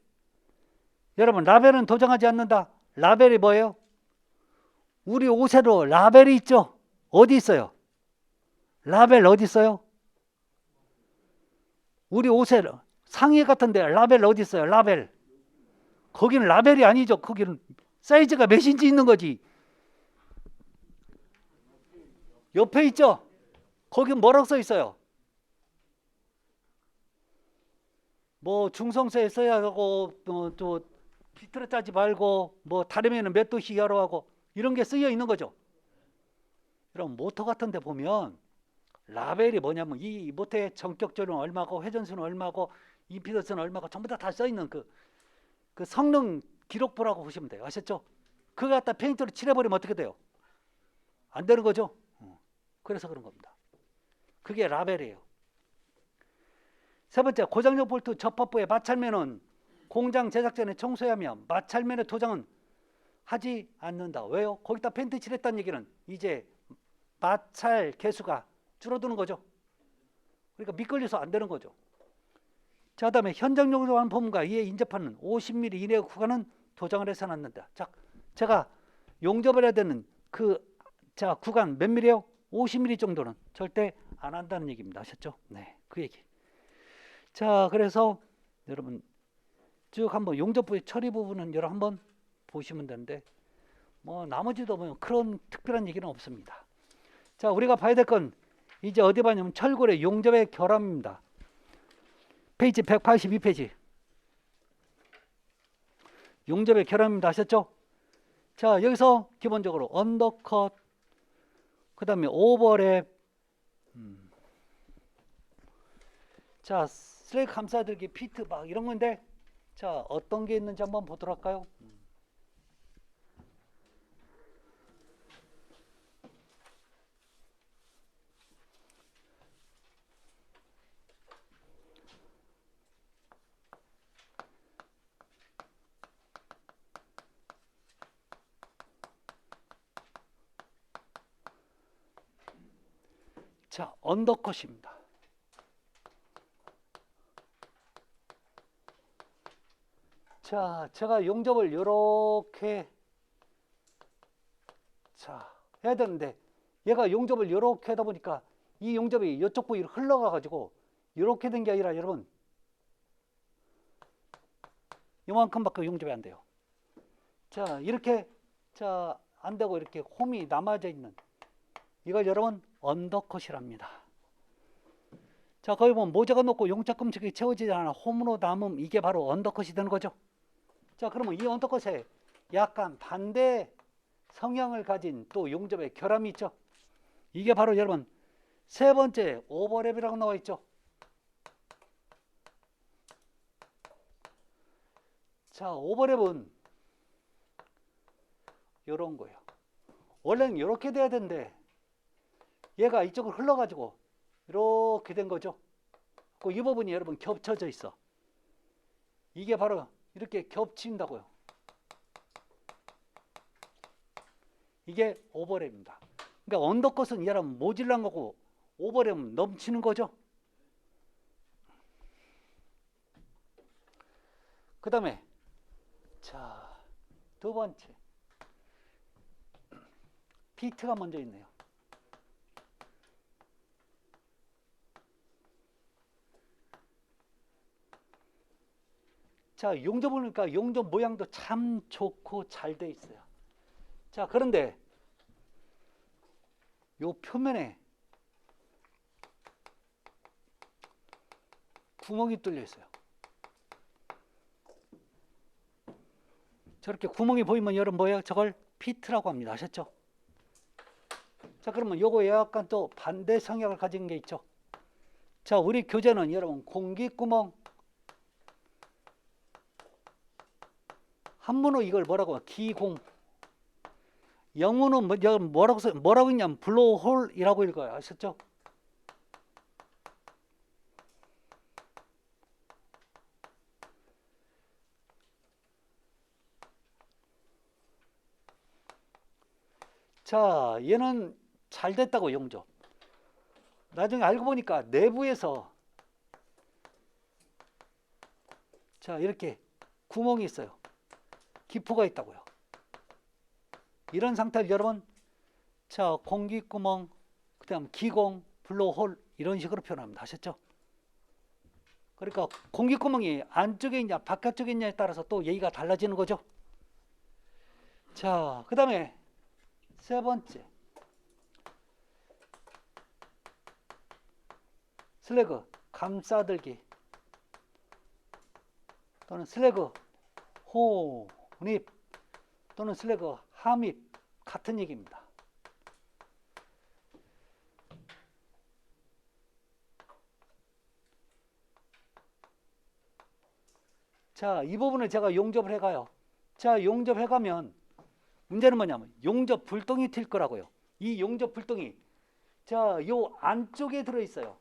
여러분 라벨은 도장하지 않는다. 라벨이 뭐예요? 우리 옷에도 라벨이 있죠. 어디 있어요? 라벨 어디 있어요? 우리 옷에 상의 같은데 라벨 어디 있어요? 라벨. 거기는 라벨이 아니죠. 거기는 사이즈가 몇인지 있는 거지. 옆에 있죠. 거긴 뭐라고 써 있어요? 뭐 중성서에 써야 하고 또 비틀어 짜지 말고 뭐 다르면은 몇 도씩 하러 하고 이런 게 쓰여 있는 거죠. 그럼 모터 같은 데 보면 라벨이 뭐냐면 이 모터의 전격전은 얼마고 회전수는 얼마고 임피던스는 얼마고 전부 다 써 있는 그 성능 기록부라고 보시면 돼요. 아셨죠? 그거 갖다 페인트로 칠해버리면 어떻게 돼요? 안 되는 거죠. 그래서 그런 겁니다. 그게 라벨이에요. 세 번째, 고장력 볼트 접합부의 마찰면은 공장 제작 전에 청소하며 마찰면의 도장은 하지 않는다. 왜요? 거기다 페인트 칠했다는 얘기는 이제 마찰 개수가 줄어드는 거죠. 그러니까 미끌려서 안 되는 거죠. 자, 그다음에 현장 용접하는 부분과 이에 인접하는 50mm 이내 구간은 도장을 해서는 안 된다. 자, 제가 용접을 해야 되는 구간 몇 밀리요? 50mm 정도는 절대 안 한다는 얘기입니다. 아셨죠? 네, 그 얘기. 자, 그래서 여러분 쭉 한번 용접부의 처리 부분은 여러분 한번 보시면 되는데 뭐 나머지도 뭐 그런 특별한 얘기는 없습니다. 자, 우리가 봐야 될 건 이제 어디 봐냐면 철골의 용접의 결함입니다. 페이지 182페이지. 용접의 결함입니다. 아셨죠? 자, 여기서 기본적으로 언더컷, 그 다음에 오버랩, 자, 슬레이크 감싸들기, 피트 막 이런 건데, 자, 어떤 게 있는지 한번 보도록 할까요? 자, 언더컷입니다. 자, 제가 용접을 이렇게 해야 되는데 얘가 용접을 이렇게 하다 보니까 이 용접이 이쪽 부위로 흘러가 가지고 이렇게 된 게 아니라 여러분 이만큼밖에 용접이 안 돼요. 자, 이렇게 안 되고 이렇게 홈이 남아져 있는 이걸 여러분 언더컷이랍니다. 자, 거기 보면 모자가 높고 용접금속이 채워지지 않아 홈으로 남음, 이게 바로 언더컷이 되는 거죠. 자, 그러면 이 언더컷에 약간 반대 성향을 가진 또 용접의 결함이 있죠. 이게 바로 여러분 세 번째 오버랩이라고 나와 있죠. 자, 오버랩은 이런 거예요. 원래는 이렇게 돼야 되는데 얘가 이쪽으로 흘러가지고 이렇게 된 거죠. 이 부분이 여러분 겹쳐져 있어. 이게 바로 이렇게 겹친다고요. 이게 오버랩입니다. 그러니까 언더컷은 여러분 모질란 거고 오버랩은 넘치는 거죠. 그 다음에 자, 두 번째 피트가 먼저 있네요. 자, 용접 보니까 용접 모양도 참 좋고 잘 돼 있어요. 자, 그런데 요 표면에 구멍이 뚫려 있어요. 저렇게 구멍이 보이면 여러분 뭐예요? 저걸 피트라고 합니다. 아셨죠? 자, 그러면 요거 약간 또 반대 성향을 가진 게 있죠. 자, 우리 교재는 여러분 공기구멍, 한문으로 이걸 뭐라고 해요? 기공. 영문은 뭐라고 했냐면 블로홀이라고 읽어요. 아셨죠? 자, 얘는 잘 됐다고 용접. 나중에 알고 보니까 내부에서 자 이렇게 구멍이 있어요. 기포가 있다고요. 이런 상태를 여러분 자 공기구멍, 그다음 기공, 블로홀 이런 식으로 표현합니다. 아셨죠? 그러니까 공기구멍이 안쪽에 있냐 바깥쪽에 있냐에 따라서 또 얘기가 달라지는 거죠. 자, 그 다음에 세 번째 슬래그 감싸들기 또는 슬래그 혼입 또는 슬래그 함입 같은 얘기입니다. 자, 이 부분을 제가 용접을 해가요. 자, 용접해가면 문제는 뭐냐면 용접 불똥이 튈 거라고요. 이 용접 불똥이 자, 요 안쪽에 들어있어요.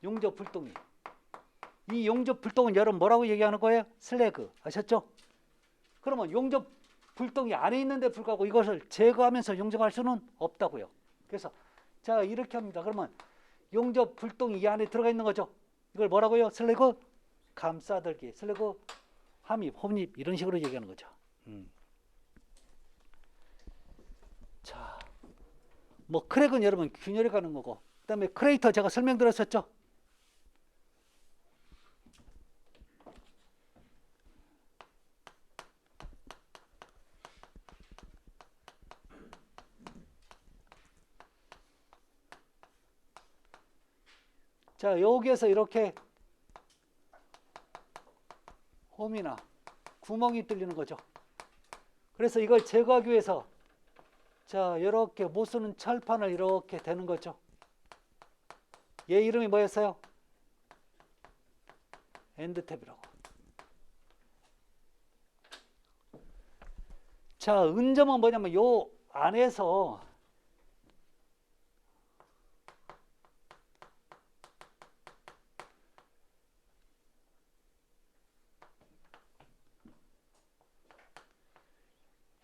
용접 불똥이. 이 용접 불똥은 여러분 뭐라고 얘기하는 거예요? 슬래그. 아셨죠? 그러면 용접 불똥이 안에 있는데 불구하고 이것을 제거하면서 용접할 수는 없다고요. 그래서 자 이렇게 합니다. 그러면 용접 불똥이 이 안에 들어가 있는 거죠. 이걸 뭐라고요? 슬래그 감싸들기, 슬래그 함입, 혼입 이런 식으로 얘기하는 거죠. 자, 뭐 크랙은 여러분 균열이 가는 거고, 그다음에 크레이터 제가 설명드렸었죠. 자, 여기에서 이렇게 홈이나 구멍이 뚫리는 거죠. 그래서 이걸 제거하기 위해서 자, 이렇게 못 쓰는 철판을 이렇게 대는 거죠. 얘 이름이 뭐였어요? 엔드탭이라고. 자, 은점은 뭐냐면 요 안에서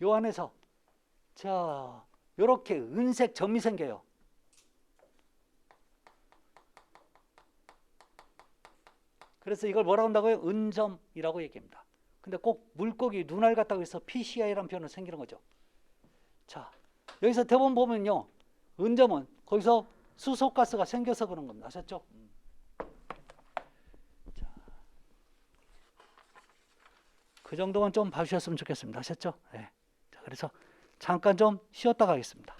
요 안에서 자 요렇게 은색 점이 생겨요. 그래서 이걸 뭐라고 한다고요? 은점이라고 얘기합니다. 근데 꼭 물고기 눈알 같다고 해서 PCI라는 표현을 생기는 거죠. 자, 여기서 대본 보면요, 은점은 거기서 수소가스가 생겨서 그런 겁니다. 아셨죠? 자, 그 정도만 좀 봐주셨으면 좋겠습니다. 아셨죠? 네. 자, 그래서 잠깐 좀 쉬었다 가겠습니다.